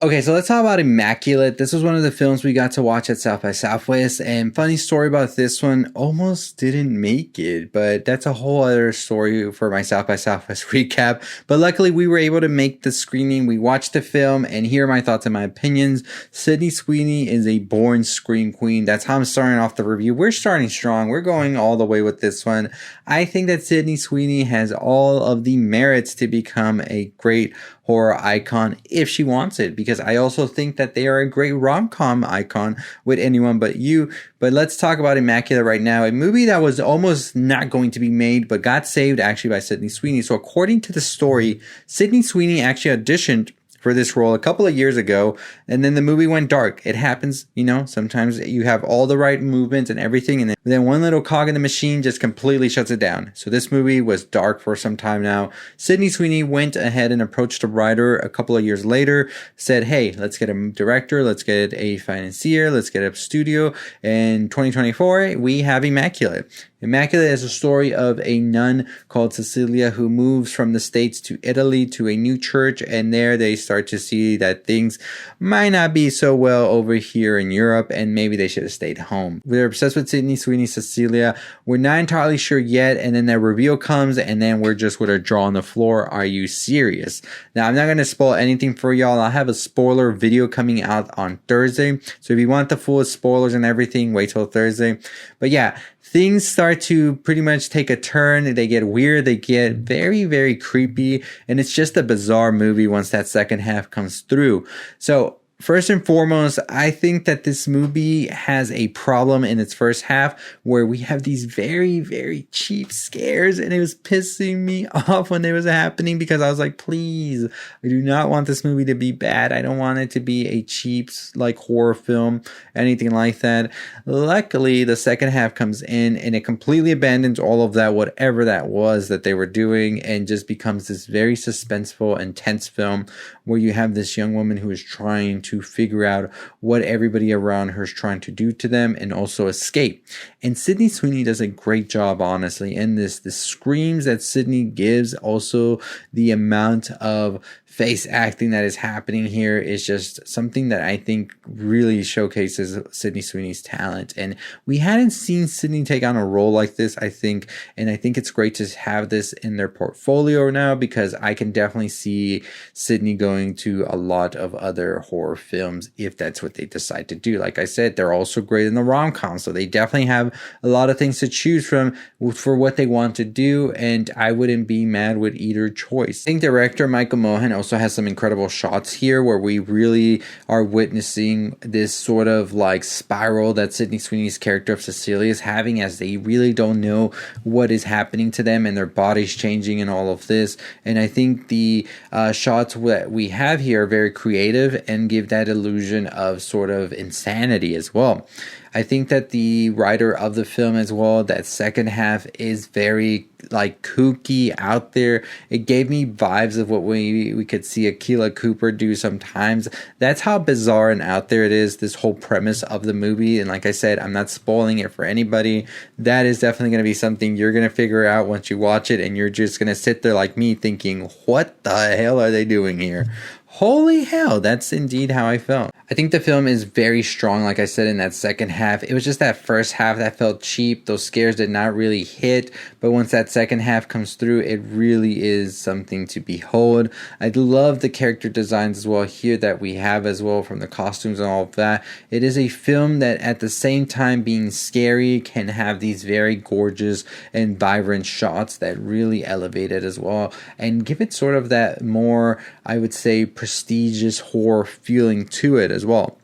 Okay, so let's talk about Immaculate. This was one of the films we got to watch at South by Southwest, and funny story about this one, almost didn't make it, but that's a whole other story for my South by Southwest recap. But luckily we were able to make the screening. We watched the film, and here are my thoughts and my opinions. Sydney Sweeney is a born scream queen. That's how I'm starting off the review. We're starting strong. We're going all the way with this one. I think that Sydney Sweeney has all of the merits to become a great horror icon if she wants it, because I also think that they are a great rom-com icon with anyone but you. But let's talk about Immaculate right now, a movie that was almost not going to be made but got saved actually by Sydney Sweeney. So according to the story, Sydney Sweeney actually auditioned for this role a couple of years ago, and then the movie went dark. It happens, you know, sometimes you have all the right movements and everything, and then one little cog in the machine just completely shuts it down. So this movie was dark for some time now. Sydney Sweeney went ahead and approached a writer a couple of years later, said, hey, let's get a director, let's get a financier, let's get a studio. In 2024, we have Immaculate. Immaculate is a story of a nun called Cecilia who moves from the States to Italy to a new church, and there they start to see that things might not be so well over here in Europe, and maybe they should have stayed home. We're obsessed with Sydney Sweeney, Cecilia. We're not entirely sure yet, and then that reveal comes, and then we're just with our jaw on the floor. Are you serious? Now, I'm not going to spoil anything for y'all. I'll have a spoiler video coming out on Thursday, so if you want the full spoilers and everything, wait till Thursday. But yeah, things start to pretty much take a turn. They get weird. They get very, very creepy. And it's just a bizarre movie once that second half comes through. So first and foremost, I think that this movie has a problem in its first half where we have these very, very cheap scares, and it was pissing me off when they was happening because I was like, please, I do not want this movie to be bad. I don't want it to be a cheap like horror film, anything like that. Luckily, the second half comes in and it completely abandons all of that, whatever that was that they were doing, and just becomes this very suspenseful, intense film where you have this young woman who is trying to figure out what everybody around her is trying to do to them and also escape. And Sydney Sweeney does a great job, honestly, in this. The screams that Sydney gives, also the amount of face acting that is happening here is just something that I think really showcases Sydney Sweeney's talent. And we hadn't seen Sydney take on a role like this, I think, and I think it's great to have this in their portfolio now, because I can definitely see Sydney going to a lot of other horror films if that's what they decide to do. Like I said, they're also great in the rom-com, so they definitely have a lot of things to choose from for what they want to do, and I wouldn't be mad with either choice. I think director Michael Mohan also has some incredible shots here where we really are witnessing this sort of like spiral that Sydney Sweeney's character of Cecilia is having, as they really don't know what is happening to them and their bodies changing and all of this. And I think the shots that we have here are very creative and give that illusion of sort of insanity as well. I think that the writer of the film as well, that second half is very like kooky, out there. It gave me vibes of what we could see Akilah Cooper do sometimes. That's how bizarre and out there it is, this whole premise of the movie. And like I said, I'm not spoiling it for anybody. That is definitely going to be something you're going to figure out once you watch it, and you're just going to sit there like me thinking, what the hell are they doing here? Holy hell, that's indeed how I felt. I think the film is very strong, like I said, in that second half. It was just that first half that felt cheap. Those scares did not really hit, but once that second half comes through, it really is something to behold. I love the character designs as well here that we have as well, from the costumes and all of that. It is a film that at the same time being scary can have these very gorgeous and vibrant shots that really elevate it as well and give it sort of that more, I would say, prestigious horror feeling to it as well.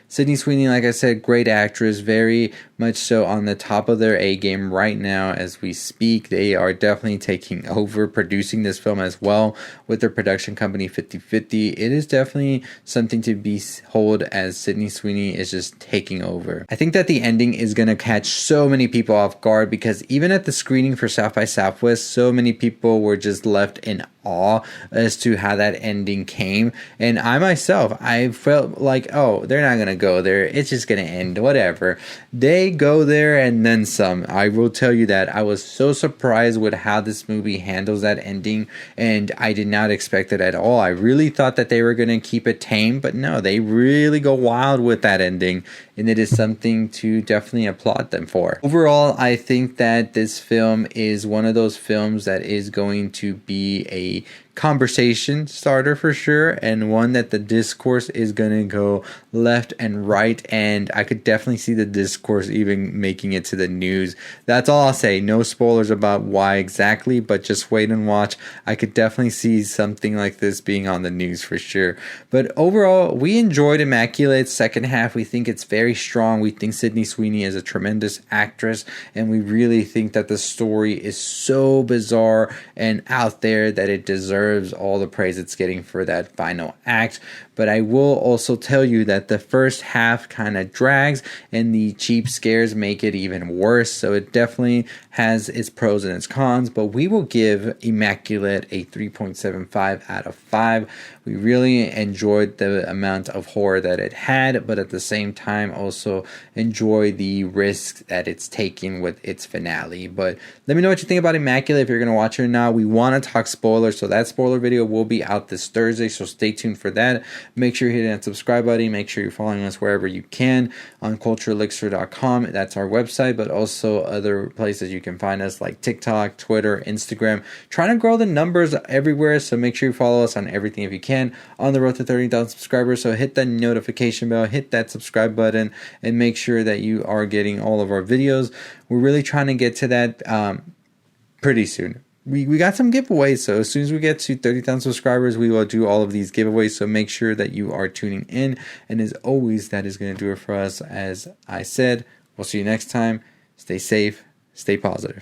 Sydney Sweeney, like I said, great actress, very much so on the top of their A game right now as we speak. They are definitely taking over producing this film as well with their production company 50/50. It is definitely something to behold as Sydney Sweeney is just taking over. I think that the ending is going to catch so many people off guard, because even at the screening for South by Southwest, so many people were just left in awe as to how that ending came. And I myself, I felt like, oh, they're not going to go there. It's just going to end, whatever. They go there and then some. I will tell you that I was so surprised with how this movie handles that ending, and I did not expect it at all. I really thought that they were going to keep it tame, but no, they really go wild with that ending, and it is something to definitely applaud them for. Overall, I think that this film is one of those films that is going to be a conversation starter for sure, and one that the discourse is going to go left and right, and I could definitely see the discourse even making it to the news. That's all I'll say. No spoilers about why exactly, but just wait and watch. I could definitely see something like this being on the news for sure. But overall, we enjoyed Immaculate's second half. We think it's very strong. We think Sydney Sweeney is a tremendous actress, and we really think that the story is so bizarre and out there that it deserves all the praise it's getting for that final act. But I will also tell you that the first half kind of drags, and the cheap scares make it even worse. So it definitely has its pros and its cons, but we will give Immaculate a 3.75 out of 5. We really enjoyed the amount of horror that it had, but at the same time also enjoy the risk that it's taking with its finale. But let me know what you think about Immaculate, if you're going to watch it or not. We want to talk spoilers, so that spoiler video will be out this Thursday, so stay tuned for that. Make sure you hit that subscribe button. Make sure you're following us wherever you can on cultureelixir.com. That's our website, but also other places you can find us like TikTok, Twitter, Instagram. Trying to grow the numbers everywhere, so make sure you follow us on everything if you can. On the road to 30,000 subscribers, so hit that notification bell, hit that subscribe button, and make sure that you are getting all of our videos. We're really trying to get to that pretty soon. We got some giveaways, so as soon as we get to 30,000 subscribers, we will do all of these giveaways, so make sure that you are tuning in. And as always, that is going to do it for us. As I said, we'll see you next time. Stay safe, stay positive.